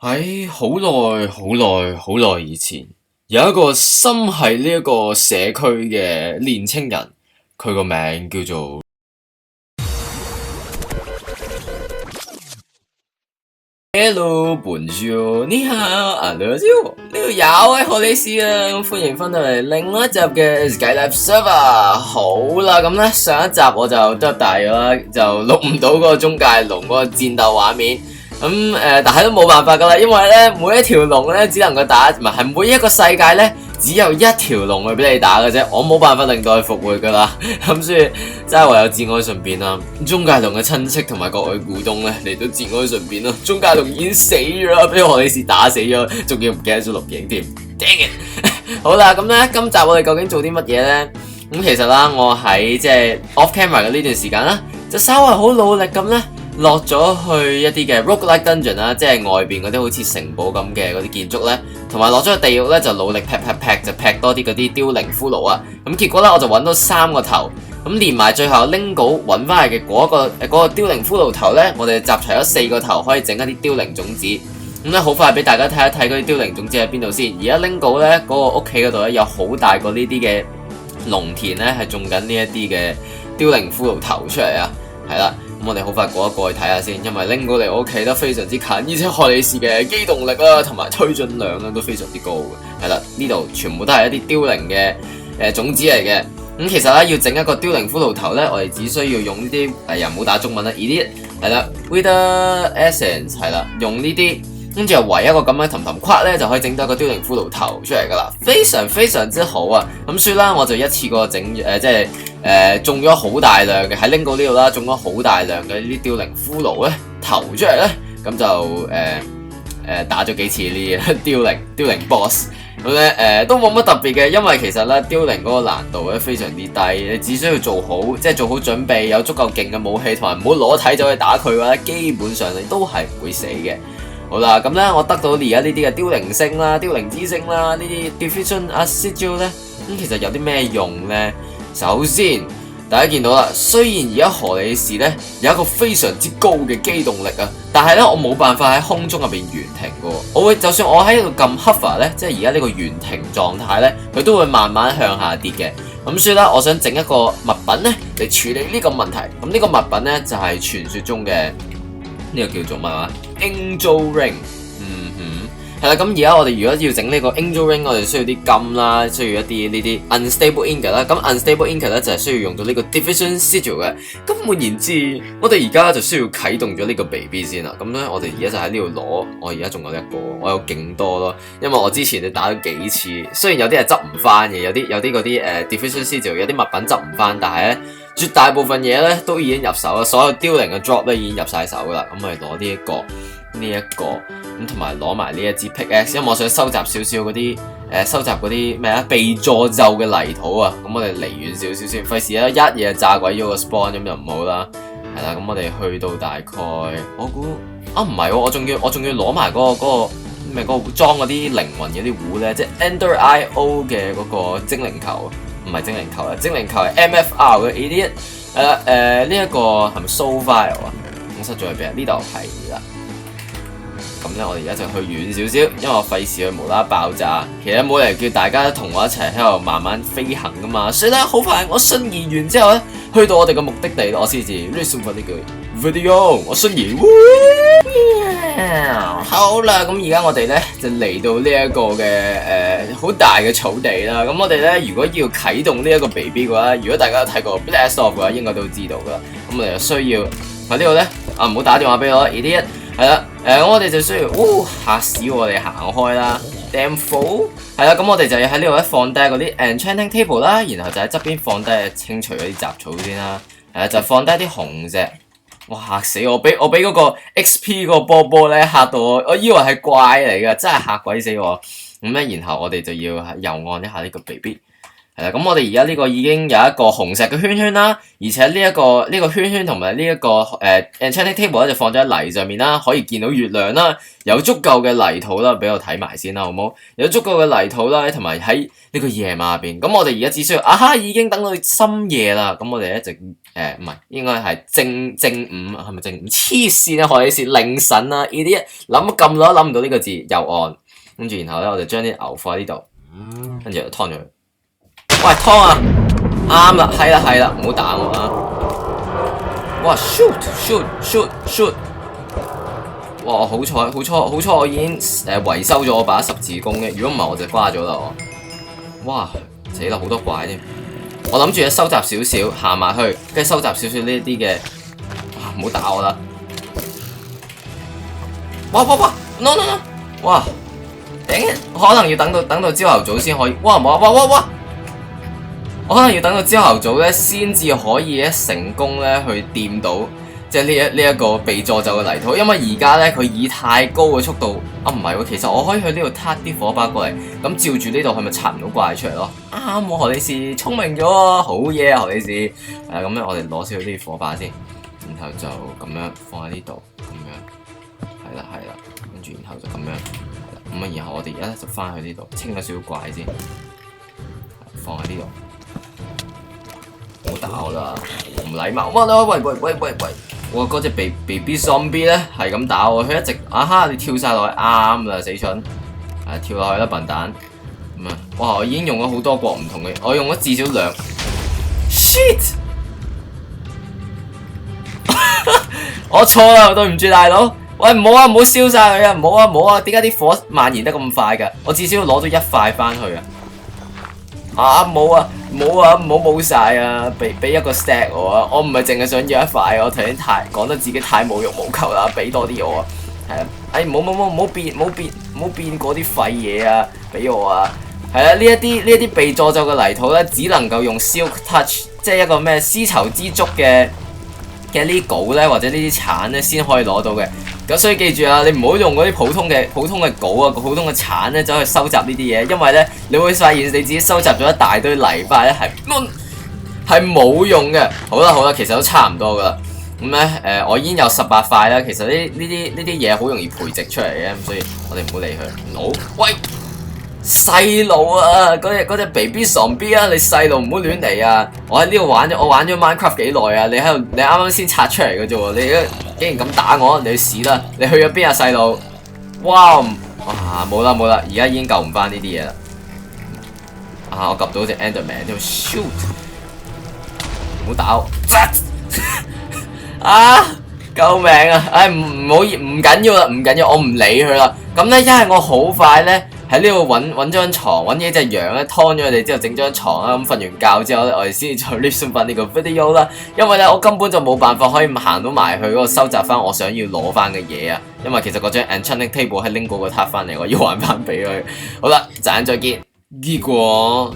喺好耐以前，有一個心係呢一個社區嘅年青人，佢個名叫做 Hello，Bonjour，你好，Hello，呢度有位荷里斯啊，咁歡迎翻到嚟另外一集嘅 Skylab Server。好啦，咁咧上一集我就得大咗啦，就錄唔到嗰個中介龍嗰個戰鬥畫面。但係都冇辦法噶啦，因為咧每一條龍咧只能夠打，唔係每一個世界咧只有一條龍去俾你打嘅啫，我冇辦法令到佢復活噶啦，咁所以真係唯有節哀順變啦。中介龍嘅親戚同埋各位股東咧嚟到節哀順變咯，中介龍已經死咗啦，俾荷里斯打死咗，仲要唔記得咗錄影添，dang it！好啦，咁咧今集我哋究竟做啲乜嘢咧？咁其實啦，我喺即係 off camera 嘅呢段時間啦，就稍為好努力咁咧。落咗去一啲嘅 roguelike dungeon 啦，即係外邊嗰啲好似城堡咁嘅嗰啲建築咧，同埋落咗去地獄咧就努力劈就劈多啲嗰啲凋零骷髏啊！咁結果咧我就揾到3個頭，咁連埋最後 Lingo 揾翻嚟嘅嗰個凋零骷髏頭咧，我哋集齊咗4個頭，可以整一啲凋零種子。咁咧好快俾大家睇一睇嗰啲凋零種子喺邊度先。而家 Lingo 咧嗰個屋企嗰度咧有好大個呢啲嘅農田咧係種緊呢一啲嘅凋零骷髏頭出嚟啊，係啦。咁我哋好快過一過去睇下先，因為拎過嚟我屋企都非常之近，而且荷里斯嘅機動力啦同埋推進量咧都非常之高嘅。係啦，呢度全部都係一啲凋零嘅種子嚟嘅。咁其實咧要整一個凋零骷髏頭咧，我哋只需要用呢啲又唔好打中文啦，而啲係啦 Wither Essence 係啦，用呢啲跟住又圍一個咁嘅氹氹框咧，就可以整到一個凋零骷髏頭出嚟噶啦，非常之好啊！咁所以啦，我就一次過整即係。種咗好大量嘅喺 Lingo 呢度啦，種咗好大量嘅呢啲凋零骷髏咧投出嚟咧，咁就打咗幾次呢啲凋零 boss， 咁咧都冇乜特別嘅，因為其實咧凋零嗰個難度咧非常之低，你只需要做好準備，有足夠勁嘅武器，同埋唔好裸體走去打佢嘅話咧，基本上你都係唔會死嘅。好啦，咁咧我得到而家呢啲嘅凋零星啦、凋零之星啦，呢啲 Diffusion Acid 咧，咁其實有啲咩用咧？首先，大家見到啦，雖然而家荷里斯咧有一個非常之高嘅機動力啊，但係咧我冇辦法喺空中入邊懸停嘅。我會就算我喺度撳 hover 咧，即係而家呢個懸停狀態咧，佢都會慢慢向下跌嘅。咁所以咧，我想整一個物品咧嚟處理呢個問題。咁呢個物品咧就係傳說中嘅呢個叫做乜話 Angel Ring。係啦，咁而家我哋如果要整呢個 Angel Ring， 我哋需要啲金啦，需要一啲呢啲 Unstable Ingot 啦。咁 Unstable Ingot 咧就係需要用到呢個 Diffusion Sigil 嘅。咁換言之，我哋而家就需要啟動咗呢個 BB 先啦。咁咧，我哋而家就喺呢度攞。我而家仲有一個，我有勁多咯。因為我之前你打咗幾次，雖然有啲係執唔翻嘅，有啲嗰啲Diffusion Sigil 有啲物品執唔翻，但係咧絕大部分嘢咧都已經入手啦，所有凋零嘅 drop 咧已經入晒手噶啦。咁我哋攞呢一個咁，同埋攞埋呢一支 pickaxe， 因為我想收集少少嗰啲收集嗰啲咩啊被詛咒嘅泥土啊。咁我哋離遠少少先，費事一嘢炸鬼咗個 spawn， 咁就唔好啦。係啦，咁我哋去到大概我估唔係喎，我仲要攞埋嗰個咩嗰個裝嗰啲靈魂嗰啲壺咧，即係 Ender IO 嘅嗰個精靈球，唔係精靈球啊，精靈球係 MFR 嘅 idiot。呢一個係咪 Soul Vial 啊？我失咗去邊啊？呢度係啦。咁咧，我哋而家就去遠少少，因為我費事佢無啦啦爆炸。其實冇理由叫大家同我一齊喺度慢慢飛行噶嘛。所以咧，好快我瞬移完之後咧，去到我哋嘅目的地，我先至 resume 呢句 video。我瞬移，好啦，咁而家我哋咧就嚟到呢一個嘅好大嘅草地啦。咁我哋咧如果要啟動呢一個 BB 嘅話，如果大家有睇過 Blast Off 嘅話，應該都知道噶啦。咁我哋就需要喺呢度咧唔好打電話俾我，idiot。係啦，我哋就需要，嚇死我哋行開啦 ，damn fool！ 係啦，咁我哋就要喺呢度咧放低嗰啲 enchanting table 啦，然後就喺側邊放低清除嗰啲雜草先啦。係啦，就放低啲紅石。哇，嚇死我！俾嗰個 XP 嗰個波咧嚇到我以為係怪嚟㗎，真係嚇鬼死我。咁咧，然後我哋就要右按一下呢個 BB。係啦，咁我哋而家呢個已經有一個紅石嘅圈圈啦，而且呢個圈圈同埋呢一個enchanting table 咧就放咗喺泥上面啦，可以見到月亮啦，有足夠嘅泥土啦，俾我睇埋先啦，好冇？有足夠嘅泥土啦，同埋喺呢個夜晚入邊，咁我哋而家只需要已經等到深夜啦，咁我哋一直唔係應該係正午，係咪正午？黐線啊，何你是凌晨啊！呢啲諗咁耐都諗唔到呢個字，右岸，跟住然後咧我就將啲牛放喺呢度，跟住就劏咗佢。喂，湯啊，啱啦，係啦，唔好打我啊！哇 ，shoot！ 哇，好彩，我已經維修咗我把十字弓嘅，如果唔係我就瓜咗啦我。哇，死啦，好多怪添！我諗住咧收集少少，行埋去，跟住收集少少呢一啲嘅，哇，唔好打我啦！哇 ，no！ 哇，頂！我可能要等到朝頭早先可以，哇！我可能要等到朝頭早咧，先至可以成功咧去掂到，即係呢一個被詛咒嘅泥土。因為而家咧佢以太高嘅速度，唔係喎，其實我可以去呢度撻啲火把過嚟，咁照住呢度係咪拆唔到怪出嚟咯？啱喎，何李士聰明咗啊，好嘢啊，何李士。咁咧我哋攞少啲火把先，然後就咁樣放喺呢度，咁樣係啦，跟住然後就咁樣，咁然後我哋而家就翻去呢度清咗少少怪先，放喺呢度。唔好打我啦，唔禮貌。喂！我嗰隻 baby zombie 咧係咁打我，佢一直你跳晒落去，啱啦，死蠢，跳落去啦，笨蛋。咁啊，哇！我已經用咗好多國唔同嘅，我用咗至少2 shit 我錯啦，對唔住大佬。喂，唔好燒晒佢啊，唔好啊，點解啲火蔓延得咁快㗎？我至少要攞到1塊翻去啊！冇啊，唔好冇晒啊！俾一個 stack 我啊！我唔係淨係想要1塊，我頭先講得自己太無欲無求啦，俾多啲我啊！係啊，唔好變嗰啲廢嘢啊！俾我啊！係啊，呢一啲被詛咒嘅泥土咧，只能夠用 silk touch， 即係一個咩絲綢之足嘅呢啲稿咧，或者呢啲鏟咧，先可以攞到嘅。咁所以記住啊，你唔好用嗰啲普通嘅稿啊，普通嘅鏟咧走去收集呢啲嘢，因為咧你會發現你自己收集咗一大堆泥塊咧係冇用嘅。好啦，其實都差唔多噶啦。咁咧我已經有18塊啦。其實呢啲嘢好容易培植出嚟嘅，咁所以我哋唔好理佢。好，喂，細路啊，嗰隻 baby zombie 啊，你細路唔好亂嚟啊！我喺呢度我玩咗 Minecraft 幾耐啊？你啱啱先拆出嚟嘅啫喎，你竟然咁打我，你去死啦！你去咗邊啊，細路？哇，冇啦，而家已經救唔翻呢啲嘢啦。我及到隻 Enderman 喺度 shoot， 唔好打我！救命啊！唔緊要啦，我唔理佢啦。咁咧，因為我好快咧喺呢度揾張床，揾幾隻羊咧，劏咗佢哋之後整張床啦。咁瞓完覺之後咧，我哋先至再 listen 翻呢個 video 啦。因為咧，我根本就冇辦法可以行到埋去嗰度收集翻我想要攞翻嘅嘢啊。因為其實嗰張 enchanting table 係拎過個塔翻嚟，我要還翻俾佢。好啦，陣再見。結果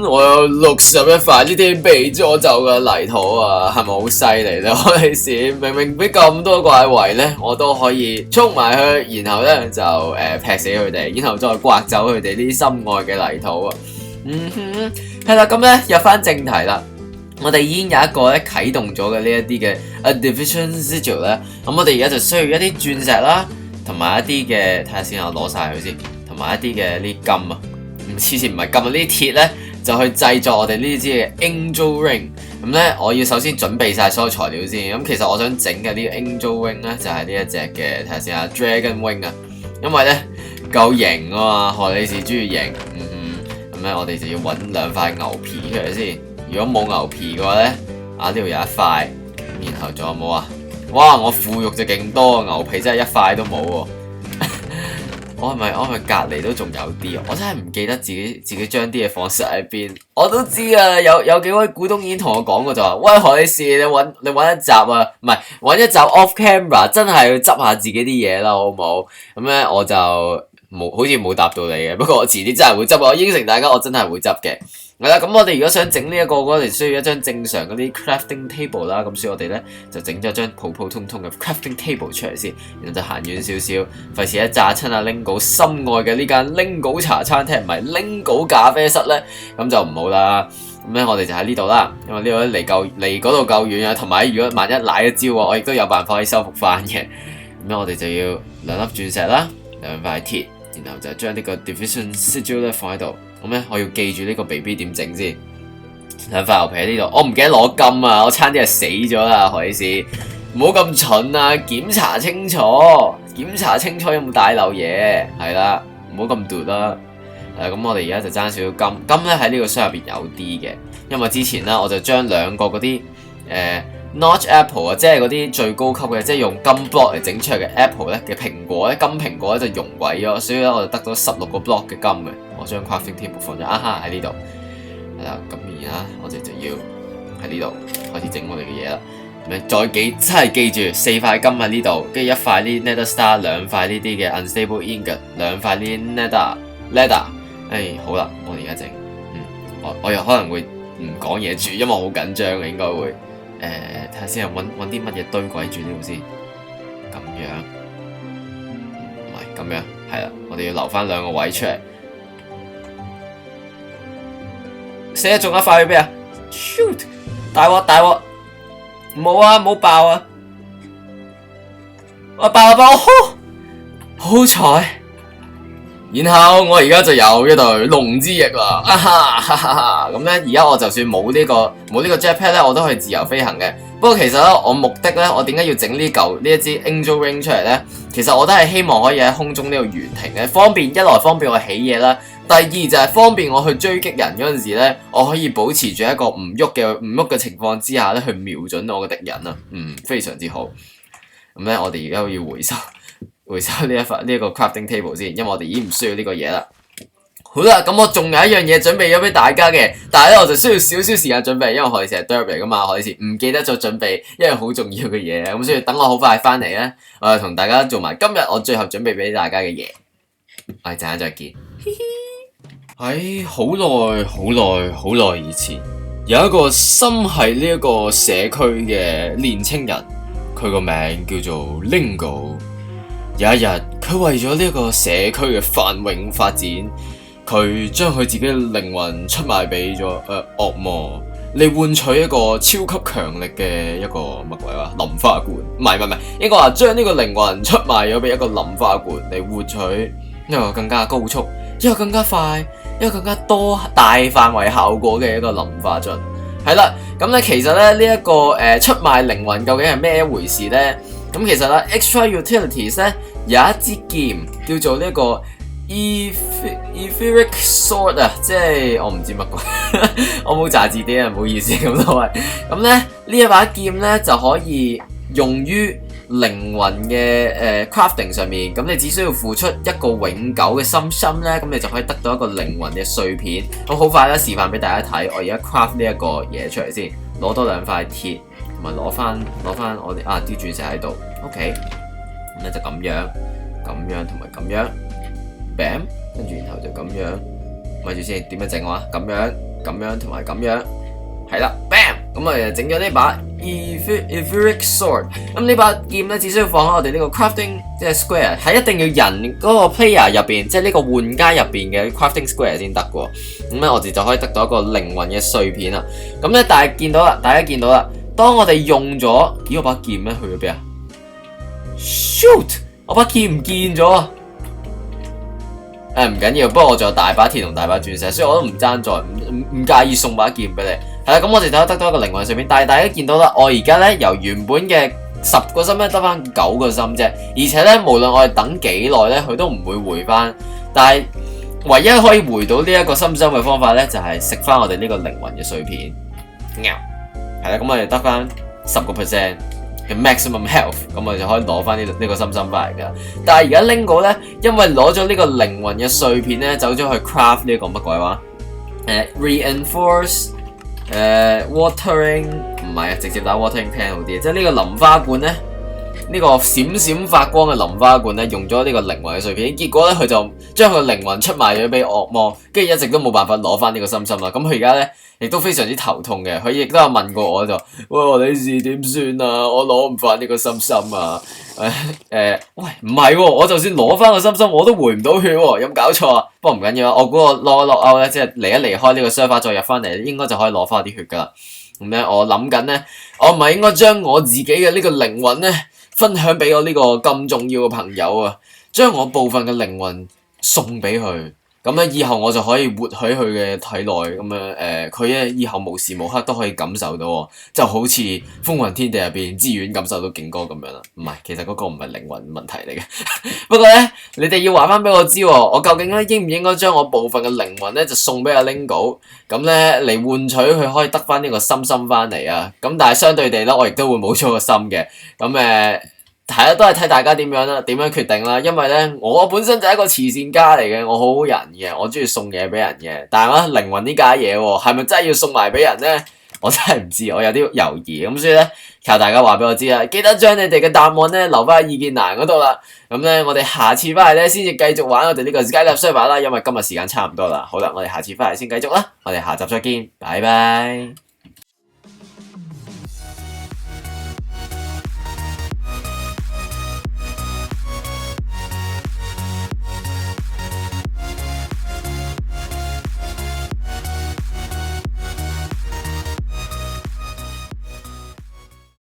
我有61塊呢啲被詛咒嘅泥土啊，係咪好犀利咧？我哋試明明俾咁多怪圍咧，我都可以衝埋去，然後咧就劈死佢哋，然後再刮走佢哋呢啲心愛嘅泥土啊。係啦，咁咧入翻正題啦。我哋已經有一個咧啟動咗嘅呢一啲嘅 division sigil 咧，咁我哋而家就需要一啲鑽石啦，同埋一啲嘅睇下先，我攞晒佢先，同埋一啲嘅呢金啊。黐線唔係撳呢啲鐵咧，就去製作我哋呢支嘅 Angel Ring。咁咧，我要首先準備晒所有材料先。咁其實我想整嘅呢個 Angel Ring 咧，就係呢一隻嘅，睇下先啊 Dragon Wing 啊。因為咧夠型啊嘛，何李士中意型。咁咧我哋就要揾2塊牛皮出嚟先。如果冇牛皮嘅話咧，呢度有1塊，然後仲有冇啊？哇！我腐肉就勁多，牛皮真係1塊都冇喎。我係咪隔離都仲有啲啊？我真係唔記得自己將啲嘢放晒喺邊。我都知啊，有幾位股東已經同我講過就話，喂，何李士，你揾一集啊，唔係揾一集 off camera，真係要執下自己啲嘢啦，好唔好？咁咧我就好似冇答到你嘅，不過我遲啲真係會執，我應承大家我真係會執嘅。係啦，咁我哋如果想整呢一個，我哋需要一張正常嗰啲 crafting table 啦，咁所以我哋咧就整咗張普普通通嘅 crafting table 出嚟先，然後就行遠少少，費事一炸親阿 Lingo 心愛嘅呢間 Lingo 茶餐廳唔係 Lingo 咖啡室咧，咁就唔好啦。咁咧我哋就喺呢度啦，因為呢度離嗰度夠遠啊，同埋如果萬一賴一招我亦都有辦法可以修復翻嘅。咁咧我哋就要2粒鑽石啦，2塊鐵，然後就將呢個 division sigil 咧放喺度。咁咧，我要記住呢個 BB 點整先。2塊牛皮喺呢度，我唔記得攞金啊！我差啲係死咗啦，何醫師，唔好咁蠢啊！檢查清楚有冇帶漏嘢，係啦，唔好咁奪啦。咁我哋而家就爭少少金，金咧喺呢個箱入邊有啲嘅，因為之前咧我就將2個嗰啲Notch Apple 啊，即係嗰啲最高級嘅，即係用金 block 嚟整出嚟嘅 Apple 咧嘅蘋果咧，金蘋果咧就熔毀咗，所以咧我就得咗16個 block 嘅金嘅。我將 crafting table 放咗喺呢度，係啦，咁而家我哋就要喺呢度開始整我哋嘅嘢啦。真係記住4塊金喺呢度，跟住1塊呢 Nether Star， 2塊呢啲嘅 Unstable Ingot， 2塊呢 Leather。好啦，我哋而家整，我又可能會唔講嘢住，因為我好緊張嘅，應該會。睇下先，揾啲乜嘢堆鬼住呢度先，咁樣，唔係咁樣，係啦，我哋要留翻2個位出嚟。死啦，仲有一塊去邊啊 ？Shoot！ 大鑊！冇啊，冇爆啊！我爆！好彩！然後我而家就有一對龍之翼啦，咁咧而家我就算冇呢個 jetpack 咧，我都可以自由飛行嘅。不過其實咧，我目的咧，我點解要整呢一支 Angel Ring 出嚟咧？其實我都係希望可以喺空中呢度懸停嘅，一來方便我起嘢啦，第二就係方便我去追擊人嗰陣時咧，我可以保持住一個唔喐嘅情況之下咧，去瞄準我嘅敵人啊，非常之好。咁咧，我哋而家要回收呢一個 crafting table 先，因為我哋已經唔需要呢個嘢啦。好啦，咁我仲有一樣嘢準備咗俾大家嘅，但係咧我就需要少少時間準備，因為我哋成日 derp 嚟噶嘛，我哋時唔記得咗準備一樣好重要嘅嘢，咁所以等我好快翻嚟咧，我就同大家做埋今日我最後準備俾大家嘅嘢。我哋陣間再見。喺好耐以前，有一個心係呢一個社區嘅年青人，佢個名叫做 Lingo。有一日，佢為咗呢個社區嘅繁榮發展，佢將佢自己嘅靈魂出賣俾咗惡魔，嚟換取一個超級強力嘅一個乜鬼話林花罐。唔係，應該話將呢個靈魂出賣咗俾一個林花罐嚟換取一個更加高速、一個更加快、一個更加多大範圍效果嘅一個林花樽。係啦，咁咧其實咧呢一個出賣靈魂究竟係咩一回事咧？咁其實咧 Extra Utilities 咧有一支劍叫做呢個 Etheric Sword 啊，即係我唔知乜鬼，我冇查字典啊，唔好意思咁多位。咁咧呢一把劍咧就可以用於靈魂嘅crafting 上面，咁你只需要付出一個永久嘅心咧，咁你就可以得到一個靈魂嘅碎片。咁好快啦，示範俾大家睇。我而家 craft 呢一個嘢出嚟先，攞多2塊鐵。同埋攞翻我哋啲鑽石喺度 ，OK， 咁咧就咁樣同埋咁樣 ，bam， 跟住然後就咁樣，咪住先，點樣整啊？咁樣同埋咁樣，係啦 ，bam， 咁我哋就整咗呢把 Etheric Sword。咁呢把劍咧，只需要放喺我哋呢個 crafting 即係 square， 係一定要人嗰個 player 入邊，即係呢個玩家入邊嘅 crafting square 先得嘅。咁咧我哋就可以得到一個靈魂嘅碎片啦。咁咧大家見到啦。當我哋用咗，我把劍咧去咗邊啊 ？Shoot！ 我把劍唔見咗啊！唔緊要，不過我仲有大把鐵同大把鑽石，所以我都唔爭在，唔介意送把劍俾你。係啦，咁我哋就得到一個靈魂碎片。但係大家見到啦，我而家咧由原本嘅10個心咧得翻9個心啫，而且咧無論我哋等幾耐咧，佢都唔會回翻。但係唯一可以回到呢一個心嘅方法咧，就係食翻我哋呢個靈魂嘅碎片。係啦，咁我哋得翻10% 嘅 maximum health， 咁我哋就可以攞翻呢個心翻嚟噶。但係而家 Lingo 咧，因為攞咗呢個靈魂嘅碎片咧，走咗去 craft 呢個乜鬼話？reinforce watering 唔係啊，直接打 watering can 好啲。即係呢個淋花罐咧，呢個閃閃發光嘅淋花罐咧，用咗呢個靈魂嘅碎片，結果咧佢就將佢靈魂出賣咗俾惡魔，跟住一直都冇辦法攞翻呢個心心啦。咁佢而家咧亦都非常之頭痛嘅，佢亦都有問過我就，喂，你是點算啊？我攞唔翻呢個心心啊！喂，唔係喎，我就算攞翻個心心，我都回唔到血喎，有冇搞錯啊？不過唔緊要啊，我估我落歐咧，即係離開呢個 server 再入翻嚟，應該就可以攞翻啲血噶啦。咁咧，我諗緊咧，我唔係應該將我自己嘅呢個靈魂咧，分享俾我呢個咁重要嘅朋友啊，將我部分嘅靈魂送俾佢。咁咧，以後我就可以活喺佢嘅體內，咁樣佢咧以後無時無刻都可以感受到，就好似《風雲天地》入邊志遠感受到勁歌咁樣啦。唔係，其實嗰個唔係靈魂問題嚟嘅。不過咧，你哋要話翻俾我知，我究竟咧應唔應該將我部分嘅靈魂咧就送俾阿 Lingo，咁咧嚟換取佢可以得翻呢個心心翻嚟啊？咁但係相對地咧，我亦都會冇咗個心嘅。咁係啊，都係睇大家點樣啦，點樣決定啦。因為咧，我本身就係一個慈善家嚟嘅，我好好人嘅，我中意送嘢俾人嘅。但係咧，靈魂呢家嘢喎，係咪真係要送埋俾人咧？我真係唔知，我有啲猶豫。咁所以咧，靠大家話俾我知啦。記得將你哋嘅答案咧留翻喺意見欄嗰度啦。咁咧，我哋下次翻嚟咧先至繼續玩我哋呢個 Skylab Server 啦。因為今日時間差唔多啦。好啦，我哋下次翻嚟先繼續啦。我哋下集再見，拜拜。